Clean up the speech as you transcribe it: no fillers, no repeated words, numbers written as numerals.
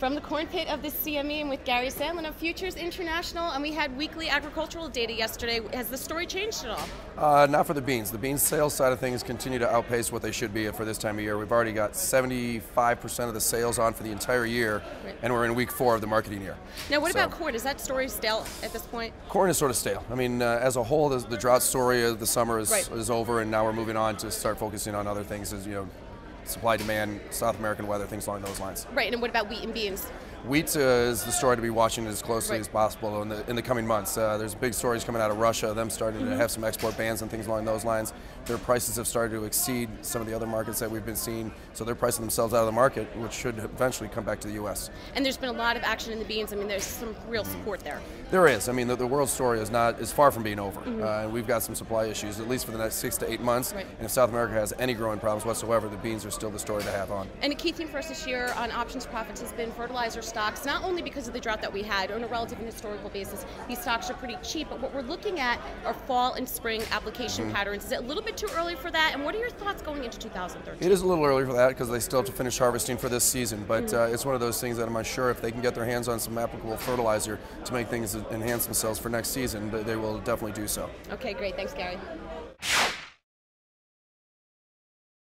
From the corn pit of the CME, and with Gary Sandlin of Futures International, and we had weekly agricultural data yesterday. Has the story changed at all? Not for the beans. The beans sales side of things continue to outpace what they should be for this time of year. We've already got 75% of the sales on for the entire year, Right. and we're in week 4 of the marketing year. Now, what about corn? Is that story stale at this point? Corn is sort of stale. I mean, as a whole, the drought story of the summer Right. is over, and now we're moving on to start focusing on other things, as supply, demand, South American weather, things along those lines. Right, and what about wheat and beans? Wheat is the story to be watching as closely Right. as possible in the coming months. There's big stories coming out of Russia, them starting to have some export bans and things along those lines. Their prices have started to exceed some of the other markets that we've been seeing, so they're pricing themselves out of the market, which should eventually come back to the U.S. And there's been a lot of action in the beans. I mean, there's some real support there. There is. I mean, the world story is far from being over. We've got some supply issues, at least for the next 6 to 8 months. Right. And if South America has any growing problems whatsoever, the beans are still the story to have on. And a key theme for us this year on options profits has been fertilizer stocks, not only because of the drought that we had. On a relative and historical basis, these stocks are pretty cheap, but what we're looking at are fall and spring application patterns. Is it a little bit too early for that? And what are your thoughts going into 2013? It is a little early for that because they still have to finish harvesting for this season, but it's one of those things that I'm unsure if they can get their hands on some applicable fertilizer to make things enhance themselves for next season, they will definitely do so. Okay, great. Thanks, Gary.